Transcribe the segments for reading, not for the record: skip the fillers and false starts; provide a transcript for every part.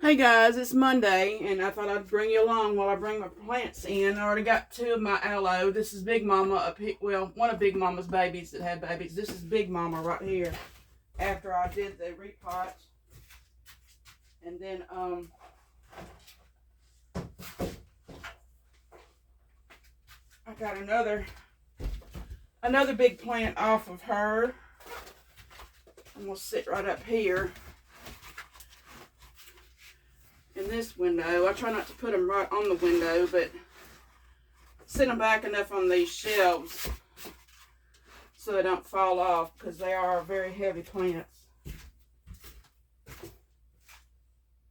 Hey guys, it's Monday, and I thought I'd bring you along while I bring my plants in. I already got two of my aloe. This is Big Mama up here. Well, one of Big Mama's babies that had babies. This is Big Mama right here. After I did the repot, and then I got another big plant off of her. I'm gonna sit right up here in this window. I try not to put them right on the window, but sit them back enough on these shelves so they don't fall off, because they are very heavy plants.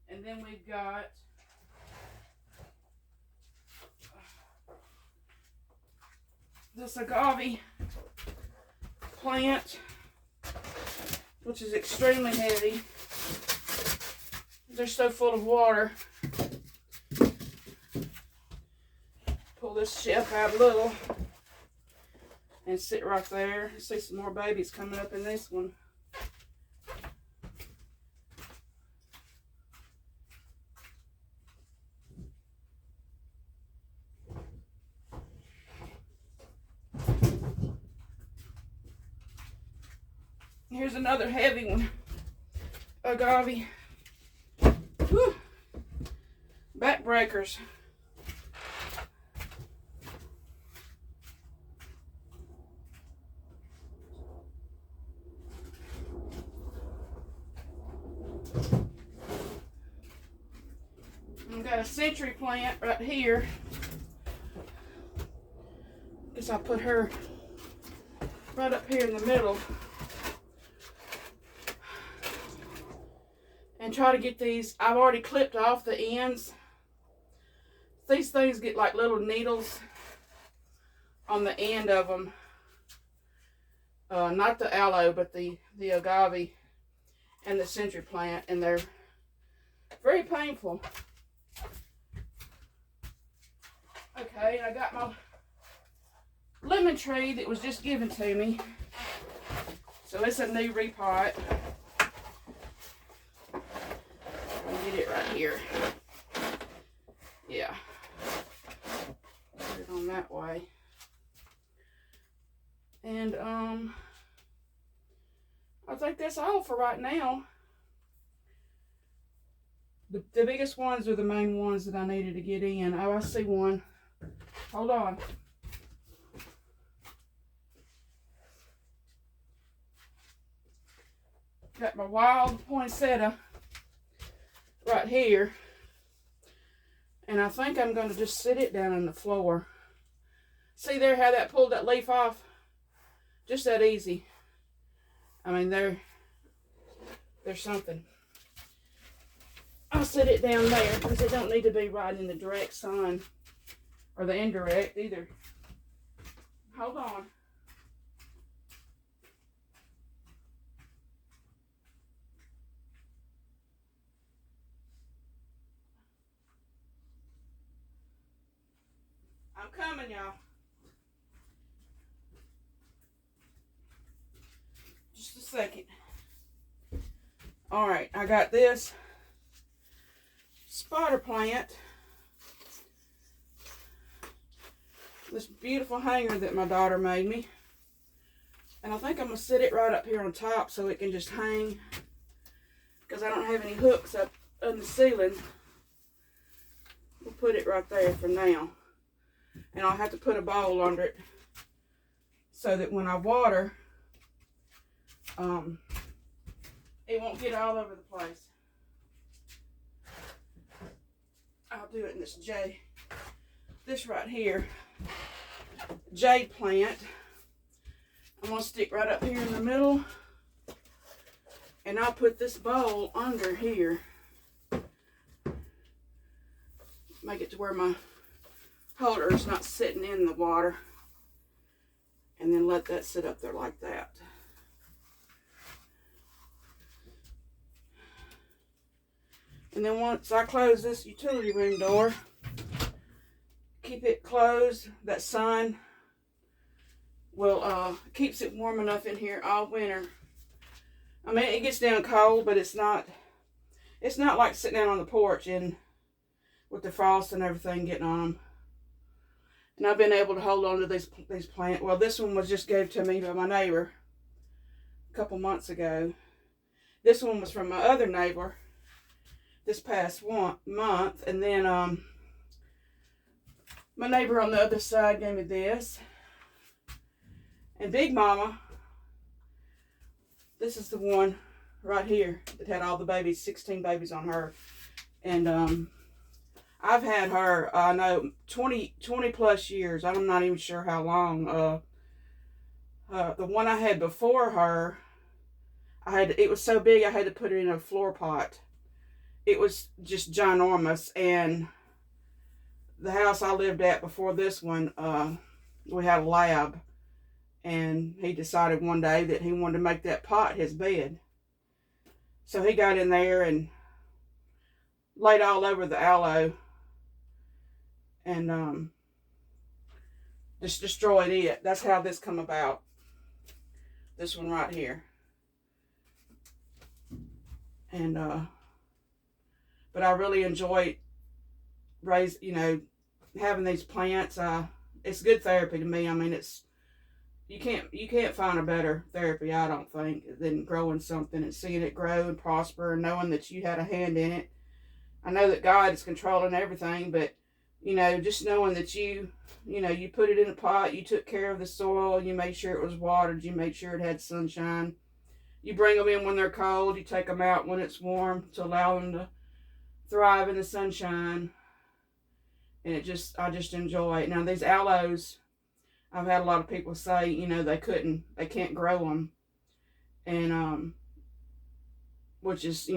And then we've got this agave plant, which is extremely heavy. They're so full of water. Pull this shelf out a little and sit right there. See some more babies coming up in this one. Here's another heavy one. Agave. Whew. Backbreakers. I've got a century plant right here. Guess I'll put her right up here in the middle. And try to get these. I've already clipped off the ends. These things get like little needles on the end of them. Not the aloe, but the agave and the century plant, and they're very painful. Okay, I got my lemon tree that was just given to me. So it's a new repot. Get it right here. Yeah. Put it on that way. And I think that's all for right now. The biggest ones are the main ones that I needed to get in. Oh, I see one. Hold on. Got my wild poinsettia right here, and I think I'm going to just sit it down on the floor. See there how that pulled that leaf off? Just that easy. I mean, there's something. I'll sit it down there because it don't need to be right in the direct sun or the indirect either. Hold on. I'm coming, y'all. Just a second. All right, I got this spider plant. This beautiful hanger that my daughter made me. And I think I'm going to sit it right up here on top so it can just hang, because I don't have any hooks up on the ceiling. We'll put it right there for now. And I'll have to put a bowl under it so that when I water, it won't get all over the place. I'll do it in this Jade. This right here, Jade plant. I'm going to stick right up here in the middle. And I'll put this bowl under here. Make it to where my holder is not sitting in the water, and then let that sit up there like that. And then once I close this utility room door, keep it closed, that sun will keeps it warm enough in here all winter. I mean, it gets down cold, but it's not it's not like sitting out on the porch and with the frost and everything getting on them. And I've been able to hold on to these plants. Well, this one was just gave to me by my neighbor a couple months ago. This one was from my other neighbor this past month. And then my neighbor on the other side gave me this. And Big Mama, this is the one right here that had all the babies, 16 babies on her. And I've had her, I know, 20 plus years. I'm not even sure how long. The one I had before her, it was so big I had to put it in a floor pot. It was just ginormous. And the house I lived at before this one, we had a lab. And he decided one day that he wanted to make that pot his bed. So he got in there and laid all over the aloe and just destroyed it. That's how this come about. This one right here. And but I really enjoy having these plants. It's good therapy to me. I mean, you can't find a better therapy, I don't think, than growing something and seeing it grow and prosper and knowing that you had a hand in it. I know that God is controlling everything, but just knowing that you put it in a pot, you took care of the soil, you made sure it was watered, you made sure it had sunshine. You bring them in when they're cold, you take them out when it's warm to allow them to thrive in the sunshine. And I just enjoy it. Now these aloes, I've had a lot of people say, they can't grow them. And, which is,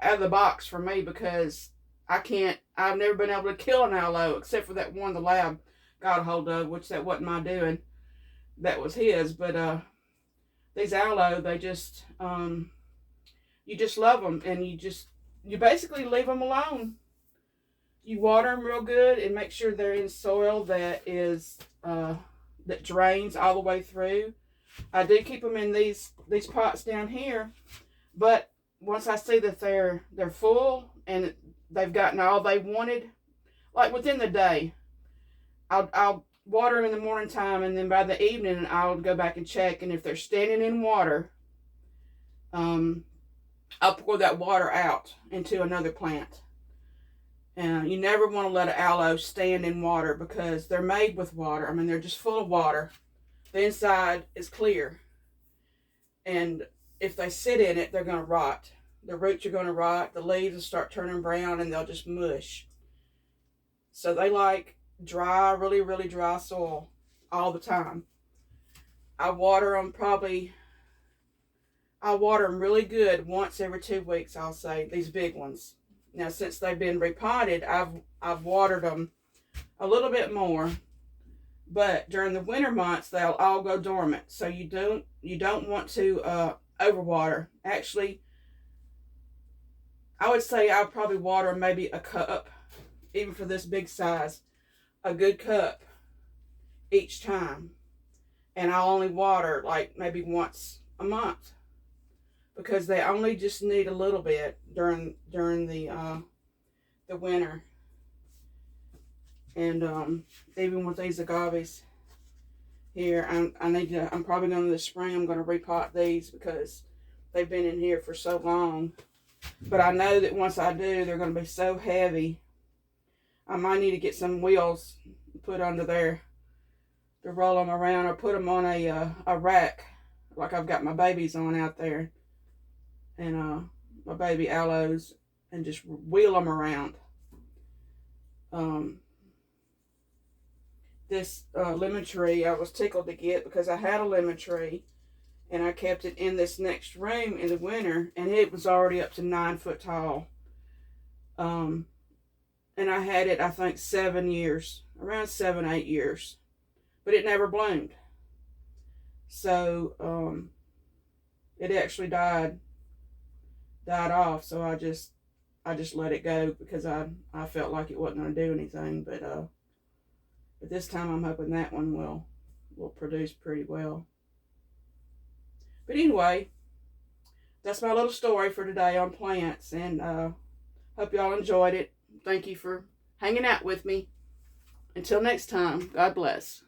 out of the box for me because I've never been able to kill an aloe except for that one the lab got a hold of, which that wasn't my doing. That was his. But, these aloe, they just, you just love them and you basically leave them alone. You water them real good and make sure they're in soil that is that drains all the way through. I do keep them in these pots down here, but once I see that they're full and they've gotten all they wanted, like within the day, I'll water them in the morning time, and then by the evening I'll go back and check, and if they're standing in water, I'll pour that water out into another plant. And you never want to let an aloe stand in water because they're made with water. I mean, they're just full of water. The inside is clear. And if they sit in it, they're going to rot. The roots are going to rot. The leaves will start turning brown and they'll just mush. So they like dry, really, really dry soil all the time. I water them really good once every 2 weeks, I'll say, these big ones. Now, since they've been repotted, I've watered them a little bit more, but during the winter months they'll all go dormant. So you don't want to overwater. Actually, I would say I'll probably water maybe a cup, even for this big size, a good cup each time, and I'll only water like maybe once a month. Because they only just need a little bit during the winter. And even with these agaves here, I'm probably going to this spring, I'm going to repot these because they've been in here for so long. But I know that once I do, they're going to be so heavy. I might need to get some wheels put under there to roll them around, or put them on a rack like I've got my babies on out there. And my baby aloes, and just wheel them around. This lemon tree I was tickled to get because I had a lemon tree and I kept it in this next room in the winter, and it was already up to 9 foot tall. And I had it, I think, 7 years, around 7-8 years, but it never bloomed. So it actually died off, so I just let it go because I felt like it wasn't going to do anything. But this time I'm hoping that one will produce pretty well. But anyway, that's my little story for today on plants. And hope y'all enjoyed it. Thank you for hanging out with me. Until next time, God bless.